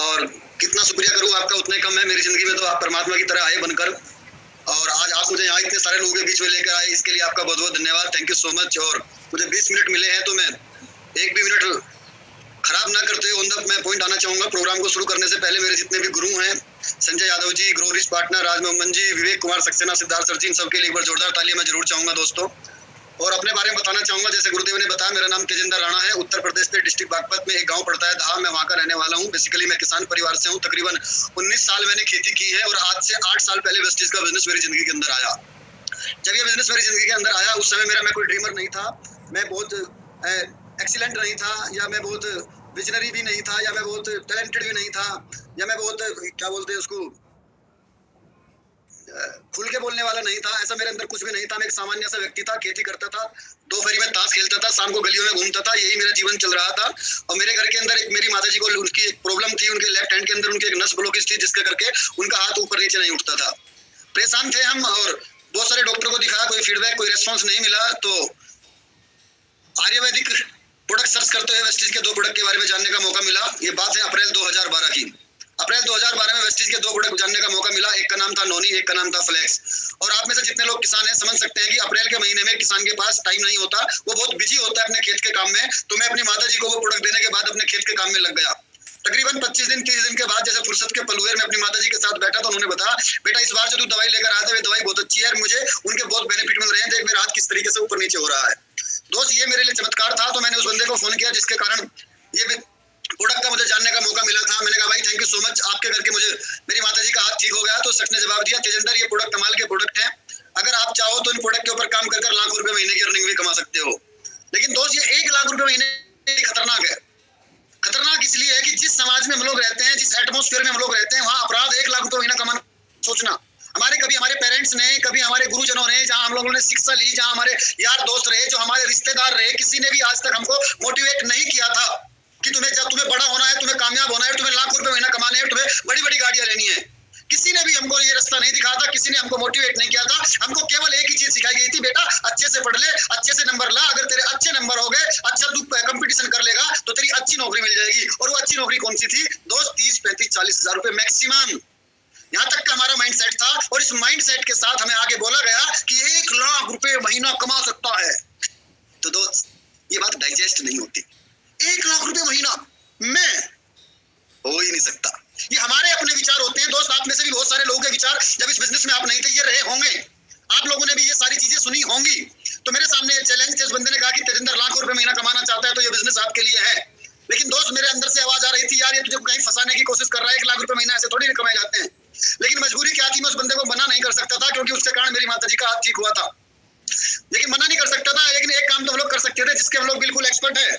और कितना शुक्रिया करूँ आपका उतना ही कम है। मेरी ज़िंदगी में तो आप परमात्मा की तरह आए बनकर, और आज आप मुझे यहाँ इतने सारे लोगों के बीच में लेकर आए, इसके लिए आपका बहुत-बहुत धन्यवाद। Thank you so much. और मुझे 20 मिनट मिले हैं तो मैं एक भी मिनट खराब ना करते हुए ऑन द मैं पॉइंट आना चाहूँगा। प्रोग्राम को शुरू करने से पहले मेरे जितने भी गुरु हैं, संजय यादव जी, ग्रोरिश पार्टनर, राज मोहम्मद जी, विवेक कुमार सक्सेना, सिद्धार्थ सर जी, इन सबके लिए एक बार जोरदार तालियां मैं जरूर चाहूँगा दोस्तों। और अपने बारे में बताना चाहूँगा, जैसे गुरुदेव ने बताया, मेरा नाम तेजिंदर राणा है। उत्तर प्रदेश के डिस्ट्रिक्ट बागपत में एक गाँव पड़ता है दहा, मैं वहाँ का रहने वाला हूँ। बेसिकली मैं किसान परिवार से हूँ। तकरीबन 19 साल मैंने खेती की है और आज से 8 साल पहले वेस्टीज का बिजनेस मेरी जिंदगी के अंदर आया। जब ये बिजनेस मेरी जिंदगी के अंदर आया, उस समय मैं कोई ड्रीमर नहीं था, मैं बहुत एक्सीलेंट नहीं था, या मैं बहुत विजनरी भी नहीं था, या मैं बहुत टैलेंटेड भी नहीं था, या मैं बहुत क्या बोलते हैं उसको खुल के बोलने वाला नहीं था। ऐसा मेरे अंदर कुछ भी नहीं था। मैं एक सामान्य सा व्यक्ति था, खेती करता था, दोपहरी में ताश खेलता था, शाम को गलियों में घूमता था, यही मेरा जीवन चल रहा था। और मेरे घर के अंदर एक मेरी माताजी को उनकी एक प्रॉब्लम थी, उनके लेफ्ट हैंड के अंदर उनकी एक नस ब्लॉकेज थी, जिसके करके उनका हाथ ऊपर नीचे नहीं उठता था। परेशान थे हम और बहुत सारे डॉक्टर को दिखाया, कोई फीडबैक, कोई रेस्पॉन्स नहीं मिला। तो आयुर्वेदिक प्रोडक्ट सर्च करते हुए वेस्टीज के 2 प्रोडक्ट के बारे में जानने का मौका मिला। ये बात है अप्रैल 2012 की। अप्रैल 2012 में वेस्टीज के 2 प्रोडक्ट जानने का मौका मिला। एक का नाम था नोनी, एक का नाम था फ्लेक्स। और आप में से जितने लोग किसान हैं समझ सकते हैं कि अप्रैल के महीने में किसान के पास टाइम नहीं होता, वो बहुत बिजी होता है अपने खेत के काम में। तो मैं अपनी माता जी को वो प्रोडक्ट देने के बाद अपने खेत के काम में लग गया। तकरीबन 25 दिन 30 दिन के बाद जैसे फुर्सत के पलुएर में अपनी माता जी के साथ बैठा, तो उन्होंने बताया, बेटा इस बार जो तू दवाई लेकर आया था, वो दवाई बहुत अच्छी है, मुझे उनके बहुत बेनिफिट मिल रहे हैं, देख मेरा हाथ किस तरीके से ऊपर नीचे हो रहा है। दोस्त, ये मेरे लिए चमत्कार था। तो मैंने उस बंदे को फोन किया जिसके कारण ये प्रोडक्ट का मुझे जानने का मौका मिला था। मैंने कहा भाई थैंक यू सो मच, आपके करके मुझे मेरी माताजी का हाथ ठीक हो गया। तो शख्स ने जवाब दिया, तेजिंदर ये प्रोडक्ट कमाल के प्रोडक्ट हैं, अगर आप चाहो तो इन प्रोडक्ट के ऊपर काम कर लाखों रुपए महीने की अर्निंग भी कमा सकते हो। लेकिन दोस्त, ये 1 लाख रुपए महीने खतरनाक है। खतरनाक इसलिए है कि जिस समाज में हम लोग रहते हैं, जिस एटमोस्फेयर में हम लोग रहते हैं, वहाँ अपराध 1 लाख रुपए महीना कमाना सोचना। कभी हमारे पेरेंट्स ने, कभी हमारे गुरुजनों ने, जहाँ हम लोगों ने शिक्षा ली, जहाँ हमारे यार दोस्त रहे, जो हमारे रिश्तेदार रहे, किसी ने भी आज तक हमको मोटिवेट नहीं किया था कि तुम्हें बड़ा होना है, तुम्हें कामयाब होना है, तुम्हें लाखों रुपए महीना कमाने हैं, तुम्हें बड़ी बड़ी गाड़ियां लेनी है। किसी ने भी हमको ये रास्ता नहीं दिखाया था, किसी ने हमको मोटिवेट नहीं किया था। हमको केवल एक ही चीज सिखाई गई थी, बेटा अच्छे से पढ़ ले, अच्छे से नंबर ला, अगर तेरे अच्छे नंबर हो गए, अच्छा तू कंपटीशन कर लेगा तो तेरी अच्छी नौकरी मिल जाएगी। और वो अच्छी नौकरी कौन सी थी दोस्त? 30, 35, 40 हजार रुपए मैक्सिमम। यहाँ तक का हमारा माइंड सेट था। और इस माइंड सेट के साथ हमें आगे बोला गया कि 1 लाख रुपए महीना कमा सकता है। तो दोस्त, ये बात डाइजेस्ट नहीं होती। 1 लाख रुपए महीना मैं हो ही नहीं सकता। ये हमारे अपने विचार होते हैं दोस्त। आप में से भी बहुत सारे लोगों के विचार जब इस बिजनेस में आप नहीं थे, ये रहे होंगे। आप लोगों ने भी ये सारी चीजें सुनी होंगी। तो मेरे सामने चैलेंज थे, उस बंदे ने कहा कि तेजिंदर लाखों रुपए महीना कमाना चाहता है तो ये बिजनेस आपके लिए है। लेकिन दोस्त, मेरे अंदर से आवाज आ रही थी, यार ये तुझे कहीं फंसाने की कोशिश कर रहा है। 1 लाख रुपए महीना ऐसे थोड़ी नहीं कमाए जाते हैं। लेकिन मजबूरी क्या थी, मैं उस बंदे को मना नहीं कर सकता था, क्योंकि उसके कारण मेरी माता जी का हाथ ठीक हुआ था। लेकिन मना नहीं कर सकता था। लेकिन एक काम तो हम लोग कर सकते थे, जिसके हम लोग बिल्कुल एक्सपर्ट है,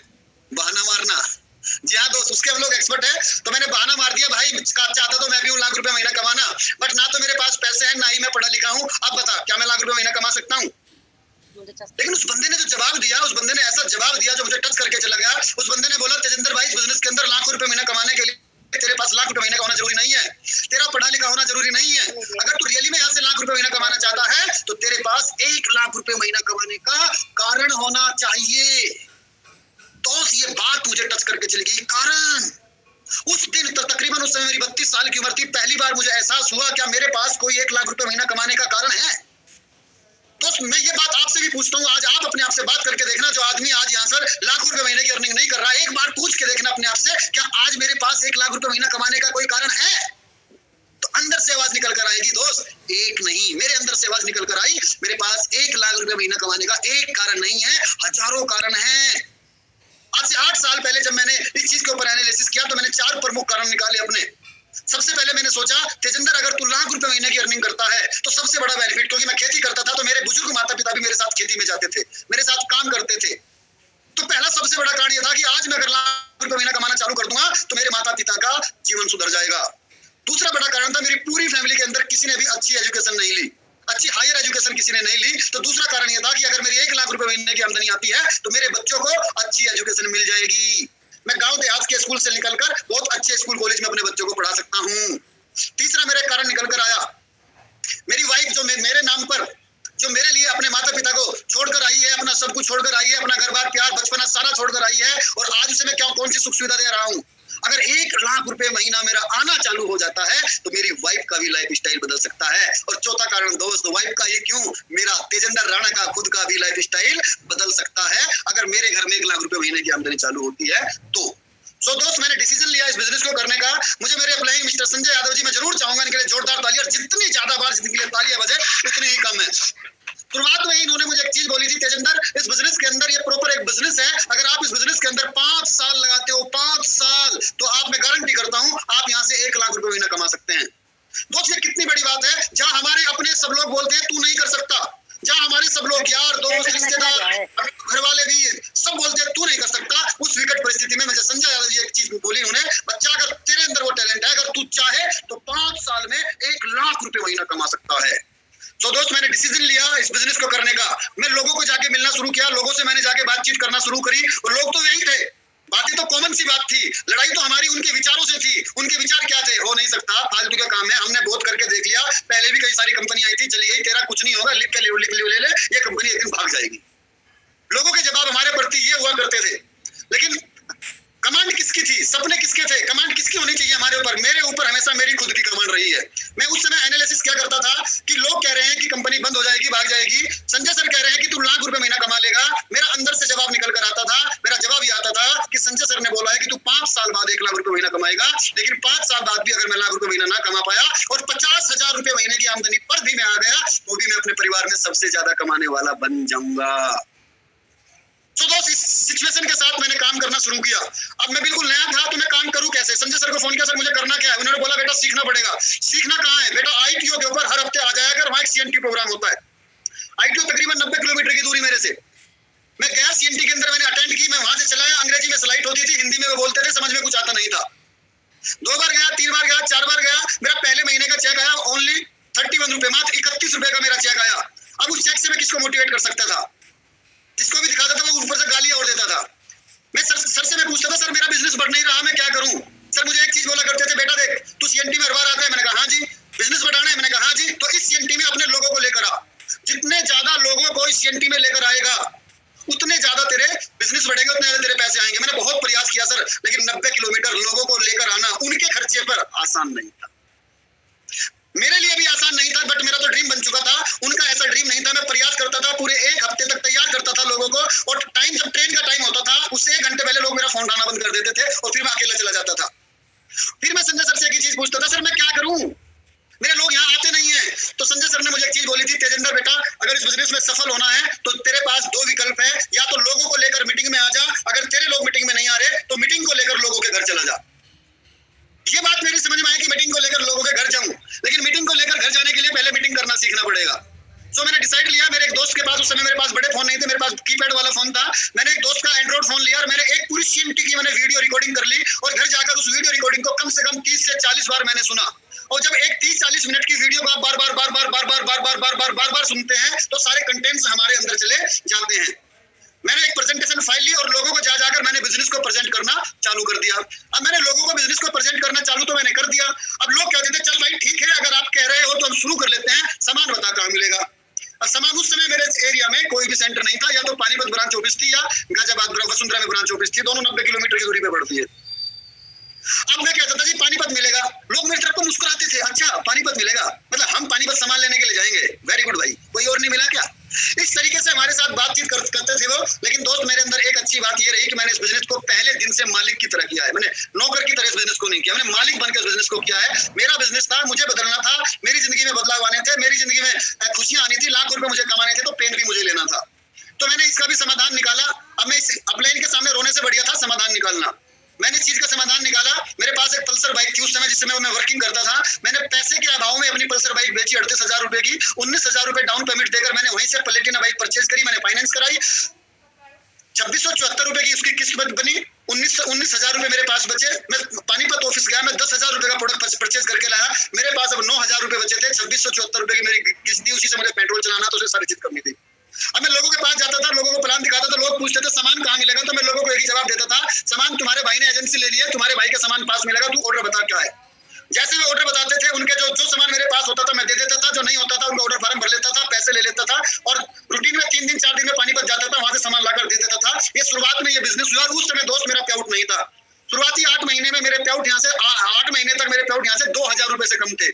बहाना मारना। जी हाँ दोस्त, उसके हम लोग एक्सपर्ट है। तो मैंने बहाना मार दिया, भाई चाहता तो मैं भी 1 लाख रुपए महीना कमाना, बट ना तो मेरे पास पैसे हैं, ना ही मैं पढ़ा लिखा हूँ। अब बता, क्या मैं 1 लाख रुपए महीना कमा सकता हूँ? लेकिन उस बंदे ने जो जवाब दिया, उस बंदे ने ऐसा जवाब दिया जो मुझे टच करके चला गया। उस बंदे ने बोला, तेजिंदर भाई, इस बिजनेस के अंदर लाखों रुपए महीना कमाने के लिए तेरे पास लाख रुपए महीने का होना जरूरी नहीं है, तेरा पढ़ा लिखा होना जरूरी नहीं है। अगर तू रियली में यहाँ से लाख रुपए महीना कमाना चाहता है तो तेरे पास 1 लाख रुपए महीना कमाने का कारण होना चाहिए। तो ये बात मुझे टच करके चली गई। कारण उस दिन तो तकरीबन उस समय मेरी 32 साल की उम्र थी। पहली बार मुझे एहसास हुआ क्या मेरे पास कोई 1 लाख रुपए महीना कमाने का कारण है। तो मैं ये बात आपसे भी पूछता हूँ, आज आप अपने आप से बात करके देखना, जो आदमी आज यहाँ सर लाखों रुपए महीने की अर्निंग नहीं कर रहा है, एक बार पूछ के देखना अपने आप से, क्या आज मेरे पास 1 लाख रुपए महीना कमाने का कोई कारण है? तो अंदर से आवाज निकल कर आएगी दोस्त, एक नहीं, मेरे अंदर से आवाज निकल कर आई, मेरे पास 1 लाख रुपए महीना कमाने का एक कारण नहीं है, हजारों कारण है। आज से 8 साल पहले जब मैंने इस चीज के ऊपर एनालिसिस किया तो मैंने 4 प्रमुख कारण निकाले अपने। सबसे पहले मैंने सोचा, तेजिंदर अगर तू लाख रुपए महीने की अर्निंग करता है तो सबसे बड़ा बेनिफिट, क्योंकि मैं खेती करता था तो मेरे बुजुर्ग माता पिता भी मेरे साथ खेती में जाते थे, मेरे साथ काम करते थे। तो पहला सबसे बड़ा कारण यह था कि आज मैं अगर लाख रुपए महीना कमाना चालू कर दूंगा तो मेरे माता पिता का जीवन सुधर जाएगा। दूसरा बड़ा कारण था, मेरी पूरी फैमिली के अंदर किसी ने भी अच्छी एजुकेशन नहीं ली, अच्छी हायर एजुकेशन किसी ने नहीं ली। तो दूसरा कारण यह था कि अगर मेरी 1 लाख रुपए महीने की आमदनी आती है तो मेरे बच्चों को अच्छी एजुकेशन मिल जाएगी। मैं गांव देहात के स्कूल से निकलकर बहुत अच्छे स्कूल कॉलेज में अपने बच्चों को पढ़ा सकता हूँ। तीसरा मेरा कारण निकल कर आया, मेरी वाइफ जो मेरे नाम पर, जो मेरे लिए अपने माता पिता को छोड़कर आई है, अपना सब कुछ छोड़कर आई है, अपना घर बार प्यार बचपना सारा छोड़कर आई है, और आज उसे मैं क्या कौन सी सुख सुविधा दे रहा हूँ। अगर 1 लाख रुपए महीना मेरा आना चालू हो जाता है तो मेरी वाइफ का भी लाइफ स्टाइल बदल सकता है। और चौथा कारण दोस्त, वाइफ का ये क्यों, मेरा तेजेंद्र राणा का खुद का भी लाइफ स्टाइल बदल सकता है अगर मेरे घर में 1 लाख रुपए महीने की आमदनी चालू होती है तो। दोस्त, मैंने डिसीजन लिया इस बिजनेस को करने का। मुझे मेरे अपलाइन मिस्टर संजय यादव जी, मैं जरूर चाहूंगा इनके लिए जोरदार तालियां, और जितनी ज्यादा बार जिनके लिए तालियां बजे उतनी ही कम है। शुरुआत में ही इन्होंने मुझे एक चीज बोली थी, तेजेंद्र इस बिजनेस के अंदर, ये प्रॉपर एक बिजनेस है, अगर आप इस बिजनेस के अंदर 5 साल लगाते हो, 5 साल, तो आप, मैं गारंटी करता हूं, आप यहां से 1 लाख रुपए महीना कमा सकते हैं। दोस्त, ये कितनी बड़ी बात है, जहां हमारे अपने सब लोग बोलते हैं तू नहीं कर सकता, जहां हमारे सब लोग यार दोस्त रिश्तेदार घर वाले भी सब बोलते हैं तू नहीं कर सकता, उस विकट परिस्थिति में मुझे संजय यादव जी एक चीज बोली उन्हें, बच्चा अगर तेरे अंदर वो टैलेंट है, अगर तू चाहे तो 5 साल में 1 लाख रुपए महीना कमा सकता है। तो दोस्त, मैंने डिसीजन लिया इस बिजनेस को करने का। मैं लोगों को जाके मिलना शुरू किया, लोगों से मैंने जाके बातचीत करना शुरू करी, और लोग तो यही थे, बातें तो कॉमन सी बात थी, लड़ाई तो हमारी उनके विचारों से थी। उनके विचार क्या थे, हो नहीं सकता, फालतू का काम है, हमने बहुत करके देख लिया, पहले भी कई सारी कंपनी आई थी, चली गई, तेरा कुछ नहीं होगा, लिख के ले, ये कंपनी एक दिन भाग जाएगी। लोगों के जवाब हमारे प्रति ये हुआ करते थे। लेकिन कमांड किसकी थी, सपने किसके थे, कमांड किसकी होनी चाहिए हमारे ऊपर? मेरे ऊपर हमेशा मेरी खुद की कमांड रही है। मैं उस समय एनालिसिस क्या करता था कि लोग कह रहे हैं कि कंपनी बंद हो जाएगी, भाग जाएगी, संजय सर कह रहे हैं कि तू लाख रुपए महीना कमा लेगा, मेरा अंदर से जवाब निकल कर आता था, मेरा जवाब ये आता था कि संजय सर ने बोला है कि तू 5 साल बाद 1 लाख रुपए महीना कमाएगा, लेकिन 5 साल बाद भी अगर मैं लाख रुपए महीना ना कमा पाया और 50,000 रुपए महीने की आमदनी पर भी मैं आ गया, तो भी मैं अपने परिवार में सबसे ज्यादा कमाने वाला बन जाऊंगा। तो दोस्त, इस सिचुएशन के साथ मैंने काम करना शुरू किया। अब मैं बिल्कुल नया था, तो मैं काम करूं कैसे? संजय सर को फोन किया, सर मुझे करना क्या है? उन्होंने बोला बेटा सीखना पड़ेगा। सीखना कहाँ है बेटा? ITO के ऊपर हर हफ्ते आ जाया कर, वहां एक CNT प्रोग्राम होता है। ITO तकरीबन 90 किलोमीटर की दूरी मेरे से। मैं गया CNT के अंदर, मैंने अटेंड की, मैं वहां से चलाया, अंग्रेजी में स्लाइड होती थी, हिंदी में वो बोलते थे, समझ में कुछ आता नहीं था। 2 बार गया, 3 बार गया, 4 बार गया, मेरा पहले महीने का चेक आया ओनली 31 रुपए, मात्र 31 रुपए का मेरा चेक आया। अब उस चेक से मैं किसको मोटिवेट कर सकता था? जिसको भी दिखाता था वो ऊपर से गालियां और देता था। मैं सर से मैं पूछता था, सर मेरा बिजनेस बढ़ नहीं रहा, मैं क्या करूं? सर मुझे एक चीज बोला करते थे, बेटा देख तू CNT में हर बार आता है, मैंने कहा हाँ जी। बिजनेस बढ़ाना है, मैंने कहा हाँ जी, तो इस CNT में अपने लोगों को लेकर आ, जितने ज्यादा लोगों को इस CNT में लेकर आएगा उतने ज्यादा तेरे बिजनेस बढ़ेंगे, उतने ज्यादा तेरे पैसे आएंगे। मैंने बहुत प्रयास किया सर, लेकिन 90 किलोमीटर लोगों को लेकर आना उनके खर्चे पर आसान नहीं था। मेरे लिए भी आसान नहीं था, बट मेरा तो ड्रीम बन चुका था, उनका ऐसा ड्रीम नहीं था। मैं प्रयास करता था, पूरे 1 हफ्ते तक तैयार करता था लोगों को, और टाइम जब ट्रेन का टाइम होता था उससे 1 घंटे पहले लोग मेरा फोन उठाना बंद कर देते थे, और फिर मैं अकेला चला जाता था। फिर मैं संजय सर से एक ही चीज पूछता था, सर मैं क्या करूं, मेरे लोग यहाँ आते नहीं है। तो संजय सर ने मुझे एक चीज बोली थी, तेजेंद्र बेटा अगर इस बिजनेस में सफल होना है तो तेरे पास 2 विकल्प है, या तो लोगों को लेकर मीटिंग में आ जा, अगर तेरे लोग मीटिंग में नहीं आ रहे तो मीटिंग को लेकर लोगों के घर चला जा। ये बात मेरी समझ में आई कि मीटिंग को लेकर लोगों के घर जाऊं, लेकिन मीटिंग को लेकर घर जाने के लिए पहले मीटिंग करना सीखना पड़ेगा। तो मैंने डिसाइड लिया, मेरे एक दोस्त के पास, उस समय मेरे पास बड़े फोन नहीं थे, मेरे पास कीपैड वाला फोन था, मैंने एक दोस्त का एंड्रॉइड फोन लिया और मैंने एक पूरी CNT की मैंने वीडियो रिकॉर्डिंग कर ली, और घर जाकर उस वीडियो रिकॉर्डिंग को कम से कम 30 से 40 बार मैंने सुना। और जब एक 30-40 मिनट की वीडियो को आप बार-बार सुनते हैं तो सारे कंटेंट्स हमारे अंदर चले जाते हैं। मैंने एक प्रेजेंटेशन फाइल ली और लोगों को जाकर मैंने बिजनेस को प्रेजेंट करना चालू कर दिया। अब मैंने लोगों को बिजनेस को प्रेजेंट करना चालू तो मैंने कर दिया। अब लोग कहते थे चल भाई ठीक है, अगर आप कह रहे हो तो हम शुरू कर लेते हैं, सामान बता कहाँ मिलेगा। अब सामान उस समय मेरे एरिया में कोई भी सेंटर नहीं था, या तो पानीपत ब्रांच ऑफिस थी या गाजियाबाद वसुंधरा में ब्रांच ऑफिस थी, दोनों 90 किलोमीटर की दूरी पे पड़ती है। अब मैं कहता था जी पानीपत मिलेगा, लोग मेरी तरफ को मुस्कुराते थे, अच्छा पानीपत मिलेगा, मतलब हम पानीपत सामान लेने के लिए जाएंगे, वेरी गुड भाई, कोई और नहीं मिला क्या? इस तरीके से हमारे साथ बातचीत करते थे वो। लेकिन दोस्त मेरे अंदर एक अच्छी बात ये रही कि मैंने इस बिजनेस को पहले दिन से मालिक की तरह किया है, मैंने नौकर की तरह इस बिजनेस को नहीं किया, मैंने मालिक बनकर इस बिजनेस को किया है। मेरा बिजनेस था, मुझे बदलना था, मेरी जिंदगी में बदलाव आने थे, मेरी जिंदगी में खुशियां आनी थी, लाख रुपए मुझे कमाने थे, तो पेन भी मुझे लेना था। तो मैंने इसका भी समाधान निकाला। अब मैं इस अपलाइन के सामने रोने से बढ़िया था समाधान निकालना। मैंने इस चीज का समाधान निकाला। मेरे पास एक पल्सर बाइक थी उस समय, जिस समय मैं वर्किंग करता था। मैंने पैसे के अभाव में अपनी पल्सर बाइक बेची 38,000 रुपए की, 19,000 रुपए डाउन पेमेंट देकर मैंने वहीं से प्लेटिना बाइक परचेज करी, मैंने फाइनेंस कराई, 2674 रुपए की उसकी किस्त बनी, 19,000 रुपए मेरे पास बचे। मैं पानीपत ऑफिस गया, मैं 10,000 रुपए का प्रोडक्ट परचेज करके लाया, मेरे पास अब 9,000 रुपए बचे थे, 2674 रुपए की मेरी किस्त थी, उसी से मुझे पेट्रोल चलाना था, उसे सारी चीज करनी थी। अब मैं लोगों के पास जाता था, लोगों को प्लान दिखाता था, लोग पूछते थे सामान कहाँ मिलेगा, तो मैं लोगों को एक ही जवाब देता था, सामान तुम्हारे भाई ने एजेंसी ले लिया, तुम्हारे भाई का सामान पास मिलेगा, तू ऑर्डर बता क्या है। जैसे वे ऑर्डर बताते थे, उनके जो सामान मेरे पास होता था मैं दे देता था, जो नहीं होता था उनका ऑर्डर फॉर्म भर लेता था, पैसे ले लेता था, और रूटीन में 3 दिन 4 दिन में पानीपत जाता था, वहां से सामान लाकर दे देता था। ये शुरुआत में ये बिजनेस हुआ, उस समय दोस्त मेरा पे आउट नहीं था। शुरुआती 8 महीने में मेरे पेआउट यहाँ से 8 महीने तक मेरे पेआउट यहाँ से 2000 रुपए से कम थे।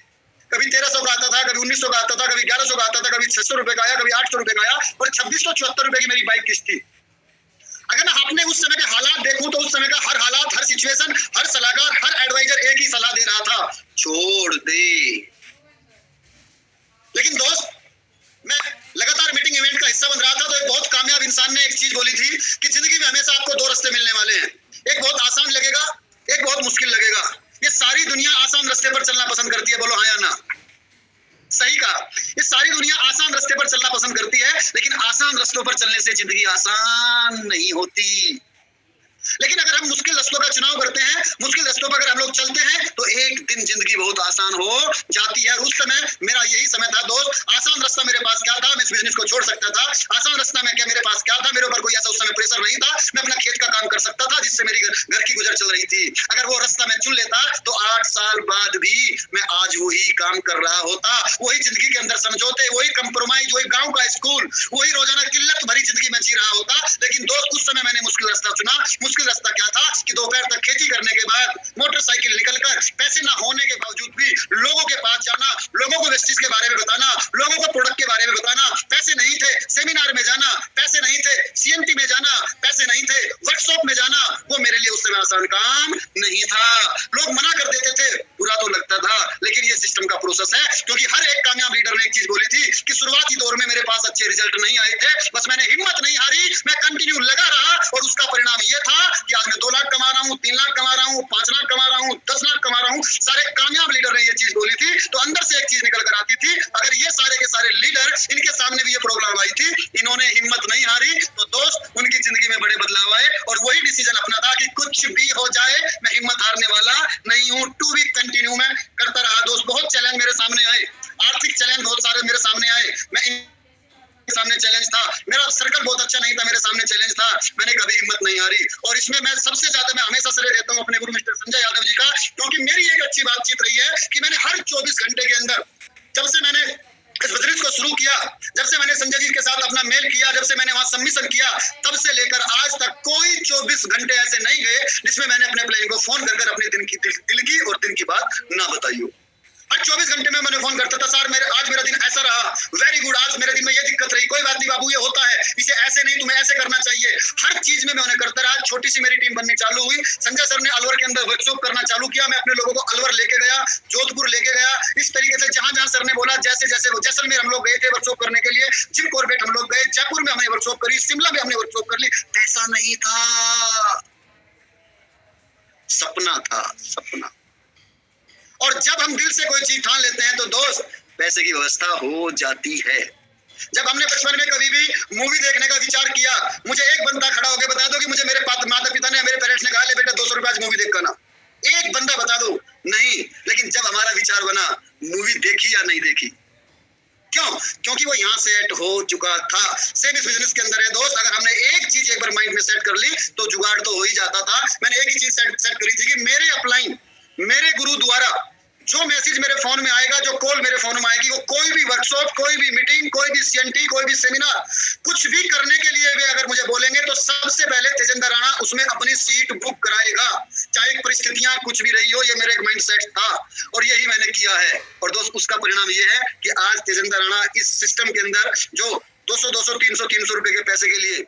कभी 1300 का आता था, कभी 1900 का आता था, कभी 1100 का आता था, कभी 600 रुपए का आया, कभी 800 रुपए का आया और 2674 रुपए की मेरी बाइक किस्त थी। अगर मैं अपने उस समय के हालात देखूं तो उस समय का हर हालात, हर सिचुएशन, हर सलाहकार, हर एडवाइजर एक ही सलाह दे रहा था, छोड़ दे। लेकिन दोस्त, मैं लगातार मीटिंग इवेंट का हिस्सा बन रहा था तो एक बहुत कामयाब इंसान ने एक चीज बोली थी कि जिंदगी में हमेशा आपको दो रास्ते मिलने वाले हैं, एक बहुत आसान लगेगा, एक बहुत मुश्किल लगेगा। ये सारी दुनिया आसान रास्ते पर चलना पसंद करती है, बोलो हाँ या ना? सही कहा। ये सारी दुनिया आसान रास्ते पर चलना पसंद करती है, लेकिन आसान रास्तों पर चलने से जिंदगी आसान नहीं होती। लेकिन अगर हम मुश्किल रास्तों का चुनाव करते हैं, मुश्किल रास्तों पर अगर हम लोग चलते हैं तो एक दिन जिंदगी बहुत आसान हो जाती है। उस समय मेरा यही समय था दोस्त। आसान रास्ता मेरे पास क्या था? मैं इस बिजनेस को छोड़ सकता था। आसान रास्ता में क्या मेरे पास क्या था? मेरे ऊपर कोई ऐसा उस समय प्रेशर नहीं था। मैं अपना खेत का काम कर सकता था जिससे मेरी घर की गुजर चल रही थी। अगर वो रास्ता मैं चुन लेता तो 8 साल बाद भी मैं आज वही काम कर रहा होता, वही जिंदगी के अंदर समझौते, वही कंप्रोमाइज, वही गाँव का स्कूल, वही रोजाना किल्लत भरी जिंदगी में जी रहा होता। लेकिन दोस्त, उस समय मैंने मुश्किल रास्ता चुना। मुश्किल रास्ता क्या था कि दोपहर तक खेती करने के बाद मोटरसाइकिल निकलकर पैसे ना होने के बावजूद भी लोगों के पास जाना, लोगों को वेस्टेज के बारे में बताना, लोगों को प्रोडक्ट के बारे में बताना। पैसे नहीं थे सेमिनार में जाना, पैसे नहीं थे सीएमटी में जाना, पैसे नहीं थे वर्कशॉप में जाना। वो मेरे लिए उस समय आसान काम नहीं था। लोग मना कर देते थे, बुरा तो लगता था, लेकिन ये सिस्टम का प्रोसेस है। क्योंकि हर एक कामयाब लीडर ने एक चीज बोली थी कि शुरुआती दौर में मेरे पास अच्छे रिजल्ट नहीं आए थे, बस मैंने हिम्मत नहीं हारी, मैं कंटिन्यू लगा रहा और उसका परिणाम ये था कि आज मैं 2 लाख कमा रहा हूँ, 3 लाख कमा रहा हूँ, 5 लाख कमा रहा हूँ, 10 लाख कमा रहा हूँ। सारे कामयाब लीडर ने ये चीज बोली थी तो अंदर से एक चीज निकल कर आती थी, अगर ये सारे के सारे लीडर, इनके सामने भी ये प्रॉब्लम आई थी, इन्होंने हिम्मत नहीं हारी, तो दोस्त उनकी जिंदगी में बड़े बदलाव आए और वही डिसीजन अपना था कि कुछ भी हो जाए मैं हिम्मत हारने वाला नहीं हूँ। टू बी कंटिन्यू मैं करता रहा दोस्त। बहुत चैलेंज मेरे सामने आए, आर्थिक चैलेंज बहुत सारे मेरे सामने आए, मैं सामने चैलेंज था, मेरा सर्कल बहुत अच्छा नहीं था, मेरे सामने चैलेंज था, मैंने कभी हिम्मत नहीं हारी। और इसमें मैं सबसे ज्यादा मैं हमेशा श्रेय देता हूँ अपने गुरु मिस्टर संजय यादव जी का, क्योंकि मेरी एक अच्छी बातचीत रही है कि मैंने हर 24 घंटे के अंदर, जब से मैंने इस बिजनेस को शुरू किया, जब से मैंने संजय जी के साथ अपना मेल किया, जब से मैंने वहां सबमिशन किया, तब से लेकर आज तक कोई 24 घंटे ऐसे नहीं गए जिसमें मैंने अपने प्लेन को फोन कर अपने दिल की और दिन की बात ना बताई हो। हर 24 घंटे में मैंने फोन करता था, सर आज मेरा दिन ऐसा रहा, वेरी गुड, आज मेरे दिन में ये दिक्कत रही, कोई बात नहीं बाबू, ये होता है, इसे ऐसे नहीं तुम्हें ऐसे करना चाहिए। हर चीज में मैं उन्हें करता रहा। छोटी सी मेरी टीम बननी चालू हुई, संजय सर ने अलवर के अंदर वर्कशॉप करना चालू किया, मैं अपने लोगों को अलवर लेके गया, जोधपुर लेके गया। इस तरीके से जहां जहां सर ने बोला, जैसे जैसे जैसलमेर हम लोग गए थे वर्कशॉप करने के लिए, जिम कॉर्बेट हम लोग गए, जयपुर में हमने वर्कशॉप करी, शिमला में हमने वर्कशॉप कर ली। पैसा नहीं था, सपना था, सपना। और जब हम दिल से कोई चीज ठान लेते हैं तो दोस्त पैसे की व्यवस्था हो जाती है। जब हमने बचपन में कभी भी मूवी देखने का विचार किया, मुझे एक बंदा खड़ा होकर बता दो कि मुझे मेरे माता पिता ने, मेरे पेरेंट्स ने कहा ले बेटा 200 रुपए आज मूवी देख कर ना, एक बंदा बता दो, नहीं। लेकिन जब हमारा विचार बना, मूवी देखी या नहीं देखी, क्यों? क्योंकि वो यहाँ सेट हो चुका था। सेम इस बिजनेस के अंदर है दोस्त, अगर हमने एक चीज एक बार माइंड में सेट कर ली तो जुगाड़ तो हो ही जाता था। मैंने एक ही चीज सेट करी थी कि मेरे अपलाइन, मेरे गुरु द्वारा जो मैसेज मेरे फोन में आएगा, जो कॉल मेरे फोन में आएगी, वो कोई भी वर्कशॉप, कोई भी मीटिंग, कोई भी सीएनटी, कोई भी सेमिनार, कुछ भी करने के लिए वे अगर मुझे बोलेंगे तो सबसे पहले तेजेंद्र राणा उसमें अपनी सीट बुक कराएगा, चाहे परिस्थितियां कुछ भी रही हो। ये मेरा एक माइंडसेट था और यही मैंने किया है। और दोस्त उसका परिणाम ये है कि आज तेजेंद्र राणा इस सिस्टम के अंदर जो 200, 300 रुपए के पैसे के लिए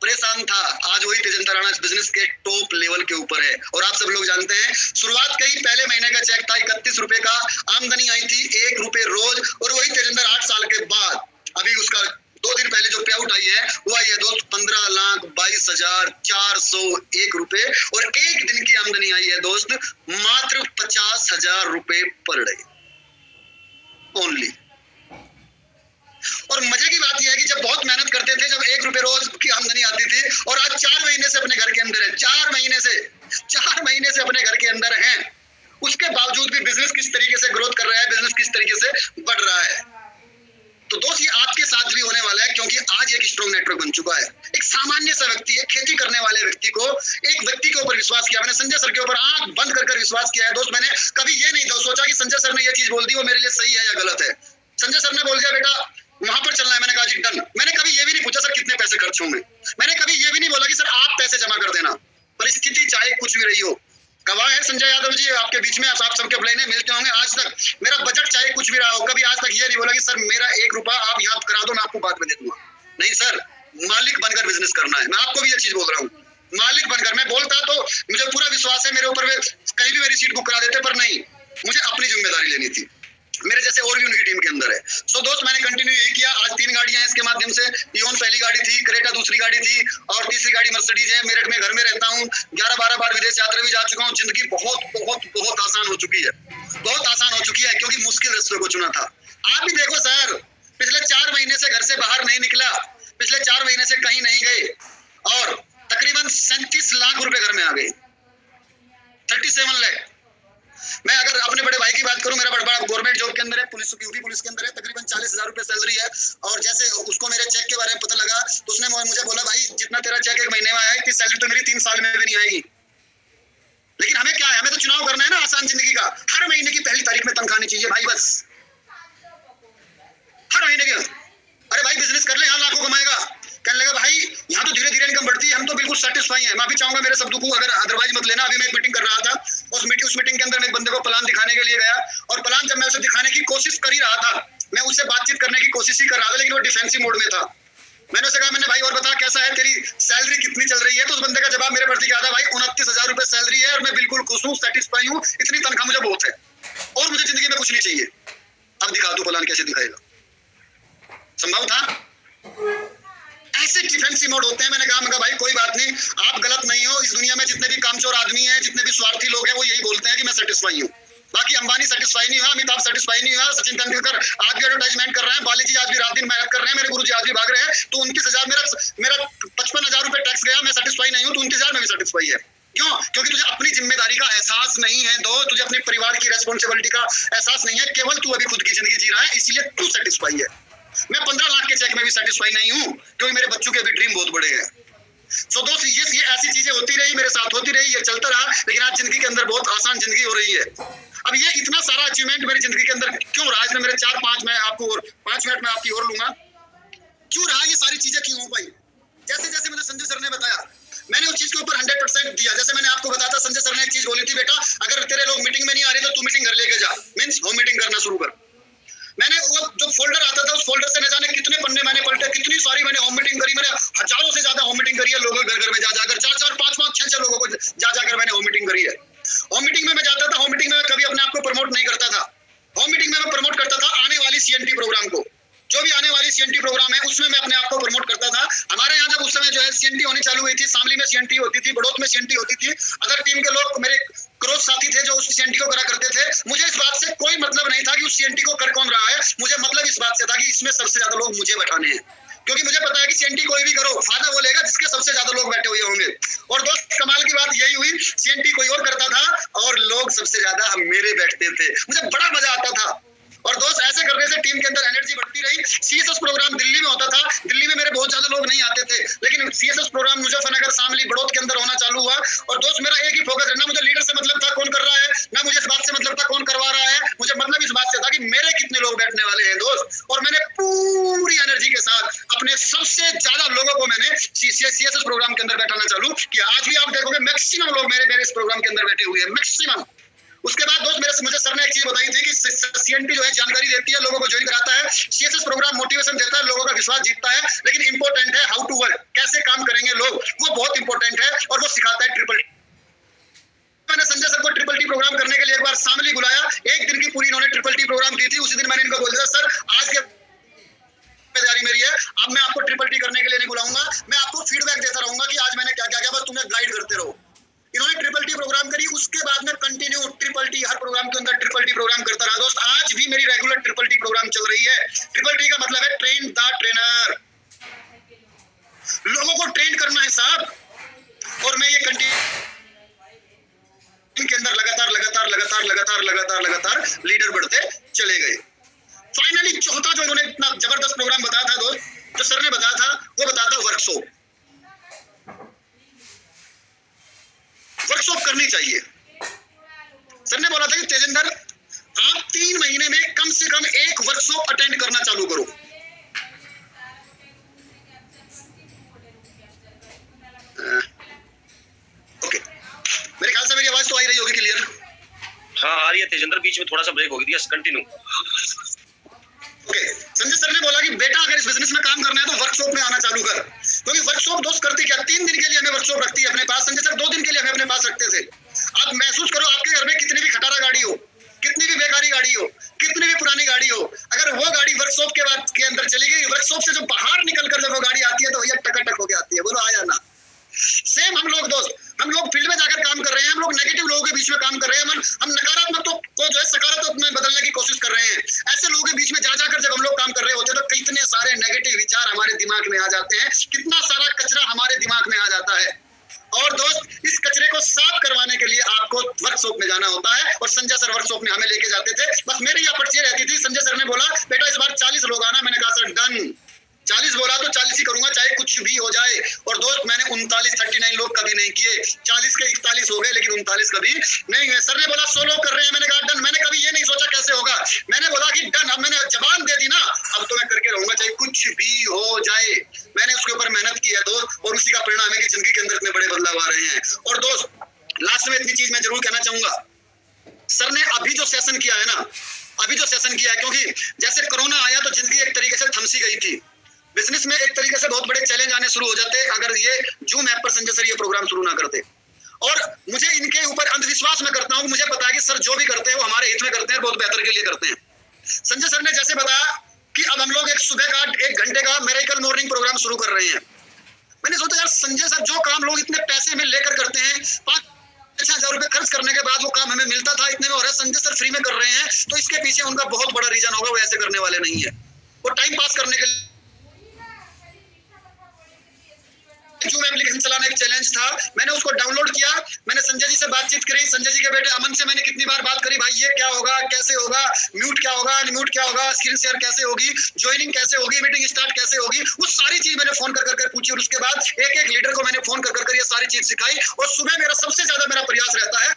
परेशान था, आज वही तेजेंद्र राणा इस बिजनेस के टॉप लेवल के ऊपर है। और आप सब लोग जानते हैं, शुरुआत का ही पहले महीने का चेक था 31 रुपए का, आमदनी आई थी 1 रुपए रोज। और वही तेजेंद्र 8 साल के बाद, अभी उसका 2 दिन पहले जो पे आउट आई है वो आई है दोस्त 15,22,401 रुपए। और एक दिन की आमदनी आई है दोस्त मात्र 50,000 रुपए पर डे ओनली। और मजे की बात यह है कि जब बहुत मेहनत करते थे, जब 1 रुपए रोज की आमदनी आती थी, और आज 4 महीने से अपने घर के अंदर है, 4 महीने से अपने घर के अंदर हैं, उसके बावजूद भी बिजनेस किस तरीके से ग्रोथ कर रहा है, बिजनेस किस तरीके से बढ़ रहा है। तो दोस्त ये आपके साथ भी होने वाला है, क्योंकि आज एक स्ट्रॉन्ग नेटवर्क बन चुका है। एक सामान्य सा व्यक्ति, एक खेती करने वाले व्यक्ति को, एक व्यक्ति के ऊपर विश्वास किया। मैंने संजय सर के ऊपर आंख बंद कर विश्वास किया है दोस्त। मैंने कभी ये नहीं सोचा कि संजय सर ने ये चीज बोल दी वो मेरे लिए सही है या गलत है। संजय सर ने बोल दिया बेटा वहां पर चलना है, मैंने कहा जी डन। मैंने कभी ये भी नहीं पूछा सर कितने पैसे खर्च होंगे, मैंने कभी ये भी नहीं बोला कि सर आप पैसे जमा कर देना। परिस्थिति चाहे कुछ भी रही हो, गवाह है संजय यादव जी आपके बीच में, आप सबके प्लेने मिलते होंगे। आज तक मेरा बजट चाहे कुछ भी रहा हो, कभी आज तक ये नहीं बोला कि सर मेरा 1 रुपया आप यहाँ करा दो, मैं आपको बाद में दे दूंगा। नहीं सर, मालिक बनकर बिजनेस करना है। मैं आपको भी ये चीज बोल रहा हूँ, मालिक बनकर। मैं बोलता तो मुझे पूरा विश्वास है मेरे ऊपर, कहीं भी मेरी सीट बुक करा देते, पर नहीं, मुझे अपनी जिम्मेदारी लेनी थी। मेरे जैसे और भी उनकी टीम के अंदर है। सो दोस्त, मैंने कंटिन्यू यही किया। आज 3 गाड़ियां हैं इसके माध्यम से। इओन पहली गाड़ी थी, क्रेटा दूसरी गाड़ी थी, और तीसरी गाड़ी मर्सिडीज है। मेरठ में घर में रहता हूँ, 11-12 बार विदेश यात्रा भी जा चुका हूँ। जिंदगी बहुत बहुत बहुत आसान हो चुकी है, बहुत आसान हो चुकी है, क्योंकि मुश्किल रास्ते को चुना था। आप भी देखो सर, पिछले 4 महीने से घर से बाहर नहीं निकला, पिछले 4 महीने से कहीं नहीं गए, और तकरीबन 37 लाख रुपए घर में आ गए, 37 लाख। मैं अगर अपने बड़े भाई की बात करूं, मेरा बड़ा गवर्नमेंट जॉब के अंदर है, पुलिस यूपी पुलिस के अंदर है, तकरीबन 40,000 रुपए सैलरी है। और जैसे उसको मेरे चेक के बारे में पता लगा, तो उसने मुझे बोला, भाई जितना तेरा चेक 1 महीने में आया, इतनी सैलरी तो मेरी 3 साल में भी नहीं आएगी। लेकिन हमें क्या है, हमें तो चुनाव करना है ना आसान जिंदगी का। हर महीने की पहली तारीख में तनख्वाह आनी चाहिए भाई, बस हर महीने की। अरे भाई बिजनेस कर ले, यहाँ लाखों कमाएगा। कहने लगा भाई यहाँ तो धीरे धीरे इनकम बढ़ती है, हम तो बिल्कुल सेटिस्फाई हैं। माफी चाहूंगा मेरे शब्दों को अगर अदरवाइज मत लेना। अभी मैं एक मीटिंग कर रहा था, उस मीटिंग के अंदर मैं एक बंदे को प्लान दिखाने के लिए गया, और प्लान जब मैं उसे दिखाने की कोशिश कर ही रहा था, मैं उससे बातचीत करने की कोशिश ही कर रहा था, लेकिन वो डिफेंसिव मोड में था। मैंने उसे कहा, मैंने भाई और बता कैसा है, तेरी सैलरी कितनी चल रही है? तो उस बंदे का जवाब मेरे प्रति क्या था, भाई 29,000 रुपए सैलरी है, और मैं बिल्कुल खुश हूँ, सेटिस्फाई हूँ, इतनी तनख्वाह मुझे बहुत है, और मुझे जिंदगी में कुछ नहीं चाहिए। अब दिखा दो प्लान कैसे दिखाएगा, संभव था? ऐसे डिफेंसिव मोड होते हैं। मैंने कहा भाई कोई बात नहीं, आप गलत नहीं हो। इस दुनिया में जितने भी कामचोर आदमी हैं, जितने भी स्वार्थी लोग हैं, वो यही बोलते हैं कि मैं सेटिस्फाई हूँ। बाकी अंबानी सेटिस्फाई नहीं हुआ, अमिताभ सेटिस्फाई नहीं हुआ, सचिन तेंदुलकर आज भी एडवर्टाइजमेंट कर रहे हैं, बाली जी आज भी रात दिन मेहनत कर रहे हैं, मेरे गुरु जी आज भी भाग रहे हैं। तो 29,000 मेरा 55,000 रुपए टैक्स गया, मैं सेटिस्फाई नहीं हूँ, तो 29,000 में भी सेटिस्फाई है। क्यों? क्योंकि तुझे अपनी जिम्मेदारी का एहसास नहीं है, दो तुझे अपने परिवार की रेस्पॉन्सिबिलिटी का एहसास नहीं है, केवल तू अभी खुद की जिंदगी जी रहा है, इसलिए तू सेटिस्फाई है। मैं 15 लाख के चेक में भी सेटिस्फाई नहीं हूँ, क्योंकि मेरे बच्चों के भी ड्रीम बहुत बड़े हैं। सो दोस्त, ये ऐसी चीजें होती रही, मेरे साथ होती रही, ये चलता रहा, लेकिन आज जिंदगी के अंदर बहुत आसान जिंदगी हो रही है। अब ये इतना सारा अचीवमेंट मेरी जिंदगी के अंदर क्यों रहा? इसमें मेरे 4-5 मैं आपको और 5 मिनट में आपकी और लूंगा। क्यों रहा? ये सारी चीजें क्यों हो पाई? जैसे जैसे मुझे संजय सर ने बताया, मैंने उस चीज के ऊपर 100% दिया। जैसे मैंने आपको बताया था, संजय सर ने एक चीज बोली थी, बेटा अगर तेरे लोग मीटिंग में नहीं आ रहे तो तू मीटिंग घर लेके जा, मीन्स होम मीटिंग करना शुरू कर। मैंने वो जो फोल्डर आता था, उस फोल्डर से न जाने कितने पन्ने मैंने पलटे, कितनी सारी मैंने होम मीटिंग करी। मैंने हजारों से ज्यादा होम मीटिंग करी है, लोगों घर घर में जा जाकर, 4-4, 5-5, 6-6 लोगों को जा जाकर मैंने होम मीटिंग करी है। होम मीटिंग में मैं जाता था, होम मीटिंग में कभी अपने आप को प्रमोट नहीं करता था। होम मीटिंग में मैं प्रमोट करता था आने वाली सीएनटी प्रोग्राम को, जो भी आने वाली सीएनटी प्रोग्राम है उसमें मैं अपने आप को प्रमोट करता था। हमारे यहाँ जब उस समय जो है सीएनटी होनी चालू हुई थी, शामली में सीएनटी होती थी, बड़ौत में सीएनटी होती थी, अदर टीम के लोग मेरे क्रोध साथी थे जो उस सीएनटी को करा करते थे। मुझे इस बात से कोई मतलब नहीं था कि उस सीएनटी को कर कौन रहा है, मुझे मतलब इस बात से था कि इसमें सबसे ज्यादा लोग मुझे बैठाने हैं, क्योंकि मुझे पता है कि सीएनटी कोई भी करो, फायदा वो लेगा जिसके सबसे ज्यादा लोग बैठे हुए होंगे। और दोस्त, कमाल की बात यही हुई, सीएनटी कोई और करता था और लोग सबसे ज्यादा मेरे बैठते थे, मुझे बड़ा मजा आता था। और दोस्त, ऐसे करने से टीम के अंदर एनर्जी बढ़ती रही। सीएसएस प्रोग्राम दिल्ली में होता था, दिल्ली में मेरे बहुत ज्यादा लोग नहीं आते थे, लेकिन सीएसएस प्रोग्राम मुजफ्फरनगर, शामली, बड़ौत के अंदर होना चालू हुआ। और दोस्त, मेरा एक ही फोकस है, ना मुझे लीडर से मतलब था कौन कर रहा है, ना मुझे इस बात से मतलब था कौन करवा रहा है, मुझे मतलब इस बात से था कि मेरे कितने लोग बैठने वाले हैं दोस्त। और मैंने पूरी एनर्जी के साथ अपने सबसे ज्यादा लोगों को मैंने सीएसएस प्रोग्राम के अंदर बैठाना चालू किया। आज भी आप देखोगे मैक्सिमम लोग मेरे इस प्रोग्राम के अंदर बैठे हुए हैं, मैक्सिमम। उसके बाद दोस्त, मुझे सर ने एक चीज बताई थी कि सीएनटी जो है जानकारी देती है, लोगों को ज्वाइन कराता है, सीएसएस प्रोग्राम मोटिवेशन देता है, लोगों का विश्वास जीतता है, लेकिन इंपॉर्टेंट है हाउ टू वर्क, कैसे काम करेंगे लोग, वो बहुत इंपॉर्टेंट है, और वो सिखाता है ट्रिपल टी। मैंने संजय सर को ट्रिपल टी प्रोग्राम करने के लिए एक बार शामली बुलाया, एक दिन की पूरी इन्होंने ट्रिपल टी प्रोग्राम की थी। उसी दिन मैंने इनको बोल दिया, सर आज के जिम्मेदारी मेरी है, अब मैं आपको ट्रिपल टी करने के लिए नहीं बुलाऊंगा, मैं आपको फीडबैक देता रहूंगा कि आज मैंने क्या क्या किया, बस तुम्हें गाइड करते रहो। इन्होंने ट्रिपल टी प्रोग्राम करी, उसके बाद में कंटिन्यू ट्रिपल टी, हर प्रोग्राम के अंदर ट्रिपल टी प्रोग्राम करता रहा दोस्त। आज भी मेरी रेगुलर ट्रिपल टी प्रोग्राम चल रही है। ट्रिपल टी का मतलब है ट्रेन द ट्रेनर, लोगों को ट्रेन करना है साहब। और मैं ये कंटिन्यू के अंदर लगातार लीडर बढ़ते चले गए। फाइनली चौथा जो इन्होंने इतना जबरदस्त प्रोग्राम बताया था दोस्त, जो सर ने बताया था, वो बताया था वर्कशॉप। वर्कशॉप करनी चाहिए। सर ने बोला था कि तेजेंद्र, आप 3 महीने में कम से कम एक वर्कशॉप अटेंड करना चालू करो। ओके, हाँ आ रही है तेजेंद्र, बीच में थोड़ा सा ब्रेक हो गई थी, कंटिन्यू। ओके, संजय सर ने बोला कि बेटा अगर इस बिजनेस में काम करना है तो वर्कशॉप में आना चालू कर, क्योंकि वर्कशॉप दोस्त करती क्या 3 दिन के लिए हमें वर्कशॉप रखती है अपने पास, संजय सर 2 दिन के लिए हमें अपने पास रखते थे। आप महसूस करो आपके घर में कितनी भी खटारा गाड़ी हो, कितनी भी बेकारी गाड़ी हो, कितनी भी पुरानी गाड़ी हो, अगर वो गाड़ी वर्कशॉप के बाद के अंदर चली गई, वर्कशॉप से जो बाहर निकलकर जब वो गाड़ी आती है तो भैया टकाटक होके आती है, बोलो आया ना। सेम हम लोग दोस्त, हम लोग फील्ड में जाकर काम कर रहे हैं, हम लोग नेगेटिव लोगों के बीच में काम कर रहे हैं, हम नकारात्मक को जो है सकारात्मक में बदलने की कोशिश कर रहे हैं। ऐसे लोगों के बीच में जा जाकर जब हम लोग काम कर रहे होते हैं तो कितने सारे नेगेटिव विचार हमारे दिमाग में आ जाते हैं, कितना सारा कचरा हमारे दिमाग में आ जाता है। और दोस्त इस कचरे को साफ करवाने के लिए आपको वर्कशॉप में जाना होता है, और संजय सर वर्कशॉप में हमें लेके जाते थे। बस मेरी यहाँ पर्ची रहती थी, संजय सर ने बोला बेटा इस बार 40 लोग आना, मैंने कहा सर डन, 40 बोला तो 40 ही करूंगा चाहे कुछ भी हो जाए। और दोस्त मैंने 39 लोग कभी नहीं किए, 40 के 41 हो गए लेकिन 39 कभी नहीं हुए। सर ने बोला 100 लोग कर रहे हैं, मैंने कहा डन, मैंने कभी ये नहीं सोचा कैसे होगा, मैंने बोला कि डन, अब मैंने जबान दे दी ना, अब तो मैं करके रहूंगा चाहे कुछ भी हो जाए। मैंने उसके ऊपर मेहनत की है दोस्त, और उसी का परिणाम है कि जिंदगी के अंदर इतने बड़े बदलाव आ रहे हैं। और दोस्त लास्ट में इतनी चीज मैं जरूर कहना चाहूंगा, सर ने अभी जो सेशन किया है ना, अभी जो सेशन किया है, क्योंकि जैसे कोरोना आया तो जिंदगी एक तरीके से थमसी गई थी, बिजनेस में एक तरीके से बहुत बड़े चैलेंज आने शुरू हो जाते अगर ये जूम ऐप पर संजय सर ये प्रोग्राम शुरू ना करते। और मुझे इनके ऊपर अंधविश्वास में करता हूँ, मुझे पता है कि सर जो भी करते हैं वो हमारे हित में करते हैं, बहुत बेहतर के लिए करते हैं। संजय सर ने जैसे बताया कि अब हम लोग एक सुबह का 1 घंटे का मेरेकल मॉर्निंग प्रोग्राम शुरू कर रहे हैं। मैंने सोचा यार संजय सर जो काम लोग इतने पैसे में लेकर करते हैं, 5,000 रुपए खर्च करने के बाद वो काम हमें मिलता था इतने में, हो रहा है संजय सर फ्री में कर रहे हैं, तो इसके पीछे उनका बहुत बड़ा रीजन होगा, वो ऐसे करने वाले नहीं है, वो टाइम पास करने के लिए जूम एप्लीकेशन चलाना एक चैलेंज था। मैंने उसको डाउनलोड किया, मैंने संजय जी से बातचीत करी, संजय जी के बेटे अमन से मैंने कितनी बार बात करी, भाई ये क्या होगा, कैसे होगा, म्यूट क्या होगा, अनम्यूट क्या होगा, स्क्रीन शेयर कैसे होगी, ज्वाइनिंग कैसे होगी, मीटिंग स्टार्ट कैसे होगी, वो सारी चीज मैंने फोन कर कर पूछी, और उसके बाद एक एक लीडर को मैंने फोन कर कर ये सारी चीज सिखाई। और सुबह मेरा सबसे ज्यादा मेरा प्रयास रहता है